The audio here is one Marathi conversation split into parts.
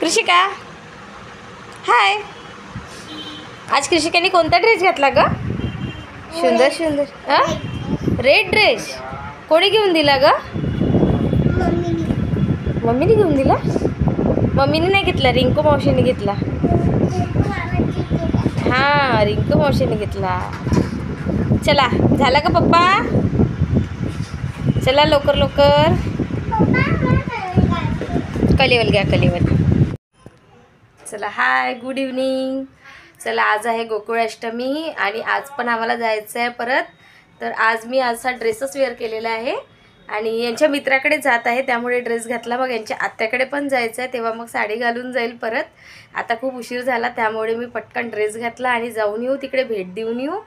कृषिका हाय. आज कृषिकाने कोणता ड्रेस घातला ग? सुंदर सुंदर रेड ड्रेस. कोणी घेऊन दिला ग? मम्मीने घेऊन दिला. मम्मीने नाही घेतला, रिंकू मावशीने घेतला. हां रिंकू मावशीने घेतला. चला झाला का पप्पा? चला लवकर लवकर. कलेवल घ्या कलेवल. चला हाय गुड इव्हनिंग. चला आज आहे गोकुळाष्टमी आणि आज पण आम्हाला जायचं आहे परत. तर आज मी असा ड्रेसच वेअर केलेला आहे आणि यांच्या मित्राकडे जात आहे त्यामुळे ड्रेस घातला. मग यांच्या आत्याकडे पण जायचं आहे तेव्हा मग साडी घालून जाईल परत. आता खूप उशीर झाला त्यामुळे मी पटकन ड्रेस घातला आणि जाऊन येऊ, तिकडे भेट देऊन येऊ,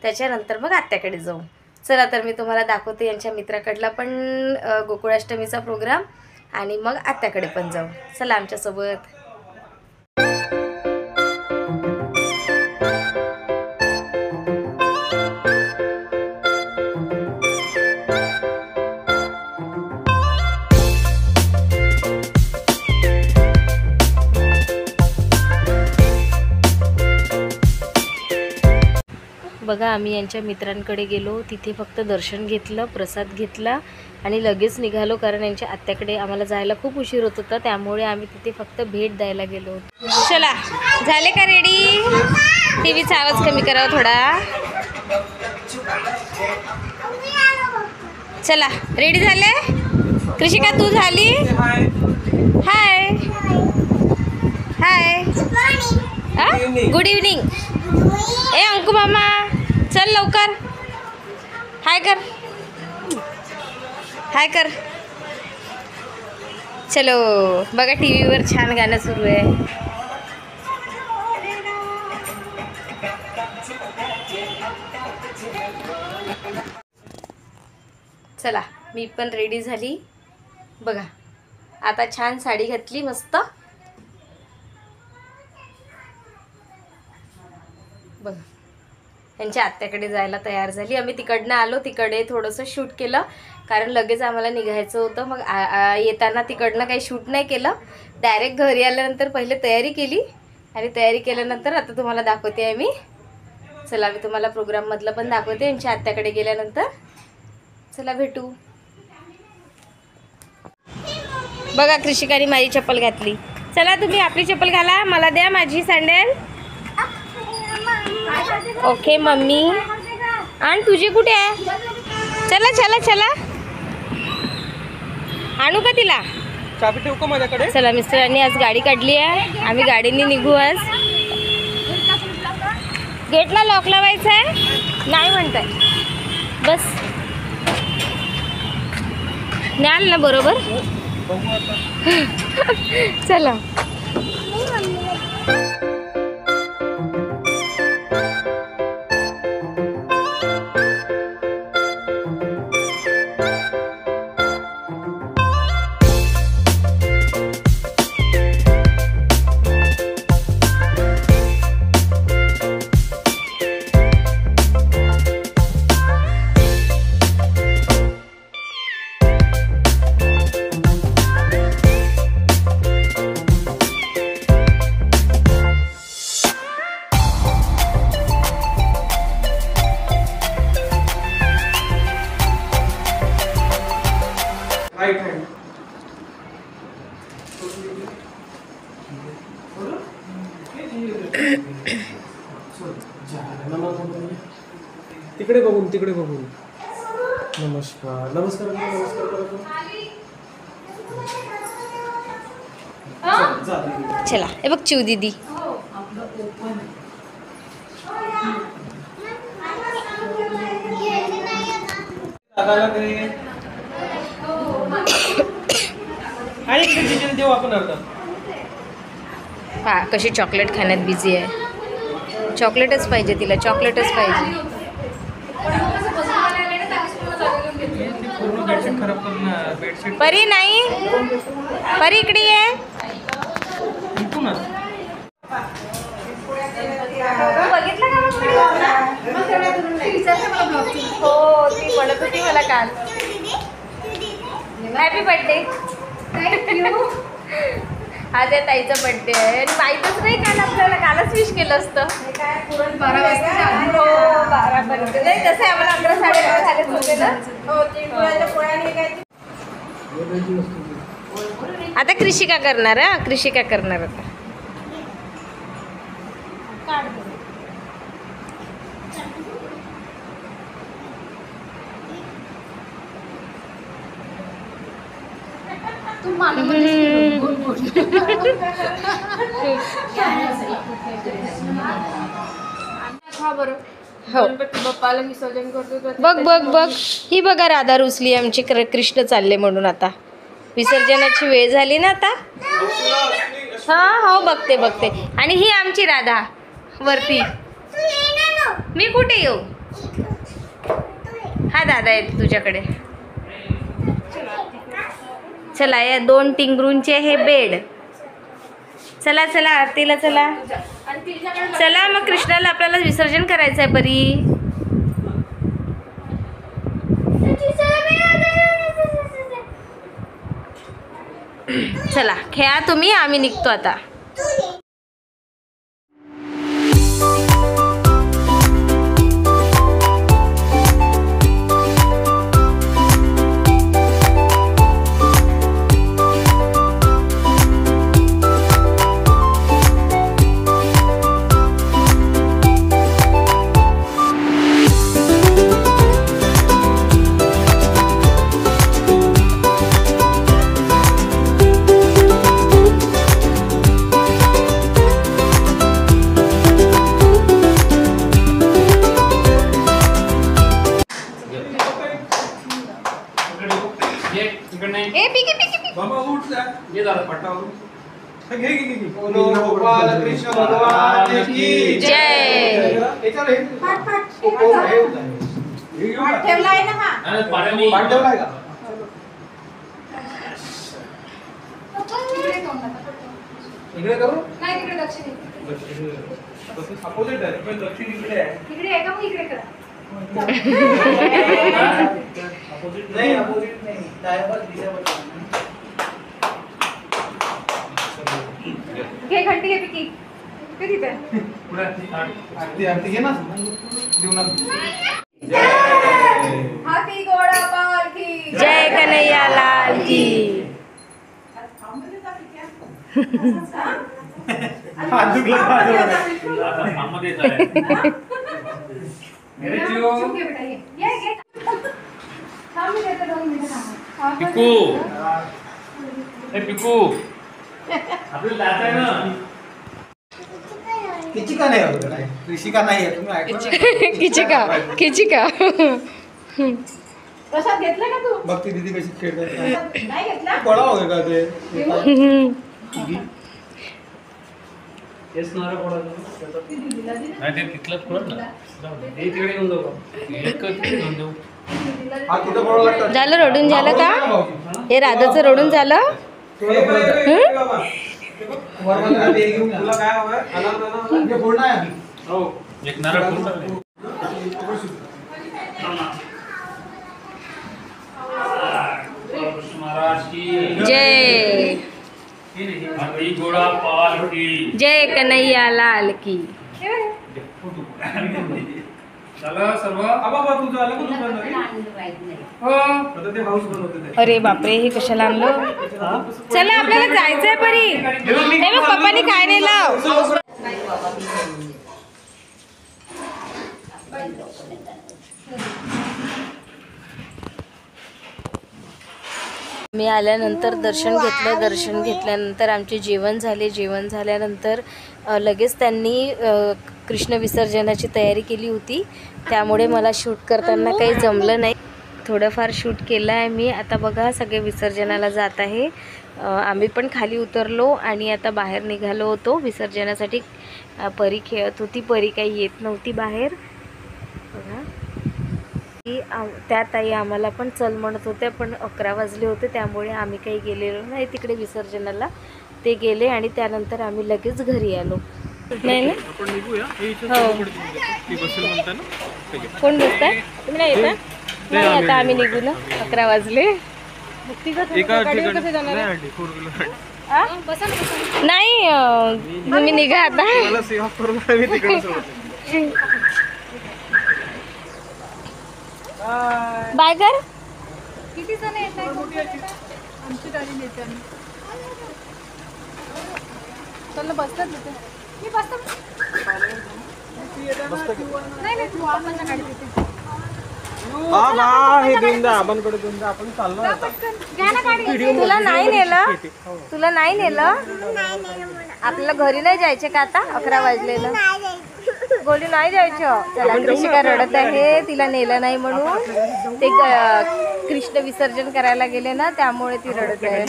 त्याच्यानंतर मग आत्याकडे जाऊ. चला तर मी तुम्हाला दाखवते यांच्या मित्राकडला पण गोकुळाष्टमीचा प्रोग्राम आणि मग आत्याकडे पण जाऊ. चला आमच्यासोबत. बघा आम्ही यांच्या मित्रांकडे गेलो, तिथे फक्त दर्शन घेतलं, प्रसाद घेतला आणि लगेच निघालो कारण यांच्या आत्याकडे आम्हाला जायला खूप उशीर होत होता त्यामुळे आम्ही तिथे फक्त भेट द्यायला गेलो. चला झाले का रेडी? टीव्हीचा आवाज कमी करावा थोडा. चला रेडी झाले? कृषिका तू झाली? हाय हाय गुड इव्हनिंग. ए अंकू मामा चल लवकर हाय कर, हाय कर. चलो बघा टीव्हीवर छान गाणं सुरू आहे. चला मी पण रेडी झाली. बघा आता छान साडी घातली मस्त. बघा त्यांच्या आत्याकडे जायला तयार झाली. आम्ही तिकडनं आलो, तिकडे थोडंसं शूट केलं कारण लगेच आम्हाला निघायचं होतं. मग येताना तिकडनं काही शूट नाही केलं, डायरेक्ट घरी आल्यानंतर पहिले तयारी केली आणि तयारी केल्यानंतर आता तुम्हाला दाखवते आहे मी. चला मी तुम्हाला प्रोग्राममधलं पण दाखवते यांच्या आत्याकडे गेल्यानंतर. चला भेटू. बघा कृषिकाने माझी चप्पल घातली. चला तुम्ही आपली चप्पल घाला, मला द्या माझी सँडल. Okay mummy. आणि तुझी कुठे आहे? चला चला चला आणू का तिला? चाबी ठेवू का माझ्याकडे? चला मिस्टरांनी आज गाडी काढली आहे, आम्ही गाडीने निघू. आज गेटला लॉक लावायचं आहे नाही म्हणताय. बस न्याल ना बरोबर. चला राइट हैंड. तिकडे बघून तिकडे बघून. नमस्कार नमस्कार नमस्कार. चला हे बघ चिव दीदी. आणि इकडे देऊ आपण अर्धा. पा कशी चॉकलेट खाण्यात बिझी आहे. चॉकलेटच पाहिजे तिला, चॉकलेटच पाहिजे. परी नाही, परी इकडे ये. बघितलं का? हो ती म्हणत होती मला काल. Happy birthday. आज या ताईचा बर्थडे आहे आणि माहीतच नाही काल आपल्याला कालच विश केलं असतं. 12 वाजता हो 12 पर्यंत नाही तसे आम्हाला 11 साडे 11 झालेच होते ना. आता कृषिका करणार हा कृषिका करणार आता. गणपती बाप्पाला विसर्जन करतो. बघ बघ बघ ही बघा राधा रुसली आमची. कृष्ण चालले म्हणून आता विसर्जनाची वेळ झाली ना आता. हा हो बघते बघते. आणि ही आमची राधा वरती. मी कुठे येऊ. हा दादा येतो तुझ्याकडे. चला या 2 टिंगरूंचे हे बेड. चला चला आरतीला चला. चला मग कृष्णाला आपल्याला विसर्जन करायचं आहे परी. चला खेळा तुम्ही आम्ही निघतो आता. कृष्ण भगवान की जय. ठेवलाय ना हा ठेवलाय का. इकडे करू नाही तिकडे दक्षिण अपोजिट आहे पण दक्षिण इकडे आहे. तिकडे आहे का मग इकडे करा. अपोजिट नाही अपोजिट नाही डायवर दिशा. घे घंटी घे पिकी. ते तिथे आरती आरती घे ना देऊ ना. हाती घोडा पालखी जय कन्हैया लाल की. हात दुखला पिकू ए पिकू आपल्याला जायचं आहे ना. किचिका नाही होत काय ऋषिका नाही आहे. तुम्ही ऐका खिचिका. प्रसाद घेतला का तू. बघ ती दीदी कशी खेळते. नाही घेतला. बळा होईल का ते. तेच नारळ पडायचं नाही ते तिथलंच पडत ना. हे तिकडे घेऊन जाऊ एक तिकडे घेऊन जाऊ. हा कुठं बळा लागतं. झालं रडून झालं का. हे राधाचं रडून झालं. हो एक नारळ पूर्ण महाराज की जय. हाथी घोड़ा पालकी जय कन्हैया लाल की. चला सर्व तुझं आलं का दुकान. हो ते हाऊस बनवते. अरे बापरे हे कशाला आणलं. चला आपल्याला जायचंय परी. हे बघ पप्पानी काय नाही लाव. मी आल्यानंतर दर्शन घेतलं. दर्शन घेतल्यानंतर आमचे जेवण झाले. जेवण झाल्यानंतर लगेच त्यांनी कृष्ण विसर्जनाची तयारी केली होती. त्यामुळे मला शूट करताना काही जमलं नाही. थोडंफार शूट केलं आहे मी. आता बघा सगळे विसर्जनाला जात आहे. आम्ही पण खाली उतरलो आणि आता बाहेर निघालो होतो विसर्जनासाठी. परी खेळत होती. परी काही येत नव्हती बाहेर. बघा त्या ताई आम्हाला पण चल म्हणत होत्या पण 11 वाजले होते त्यामुळे आम्ही काही गेलेलो नाही तिकडे विसर्जनाला. ते गेले आणि त्यानंतर आम्ही लगेच घरी आलो. नाही ना हो कोण बसताय तुम्ही नाही येता. नाही आता आम्ही निघू ना 11 वाजले. आ? बसा ना, बसा ना. नाही तुम्ही निघा आता. मला सेवा करून मी तिकडे सोडतो. बाय कर. किती जण येत आहे? आमची गाडी नेते आम्ही. चल ना, बसतात तिथे. मी बसतो. नाही नाही, तू आपणच्या गाडीत येते. हे देऊन द्या आबांकडे देऊन द्या आपण चाललो आता. घ्या ना गाडी. तुला नाही नेलं? तुला नाही नेलं? आपल्याला घरी नाही जायचे का आता? 11 वाजलेलं. गोली नाही जायचं. चला कृषिका रडत आहे, तिला नेलं नाही म्हणून. ते कृष्ण विसर्जन करायला गेले ना, त्यामुळे ती रडत आहे.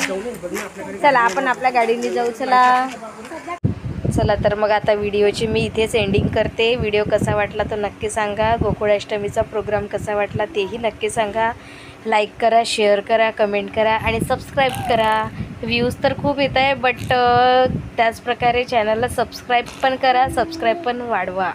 चला आपण आपल्या गाडीने जाऊ. चला तर मग आता व्हिडिओची मी इथेच एंडिंग करते. व्हिडिओ कसा वाटला तो नक्की सांगा. गोकुळाष्टमीचा प्रोग्राम कसा वाटला तेही नक्की सांगा. लाईक करा, शेअर करा, कमेंट करा आणि सबस्क्राईब करा. व्ह्यूज तर खूप येत आहे, बट त्याचप्रकारे चॅनलला सबस्क्राईब पण करा, सबस्क्राईब पण वाढवा.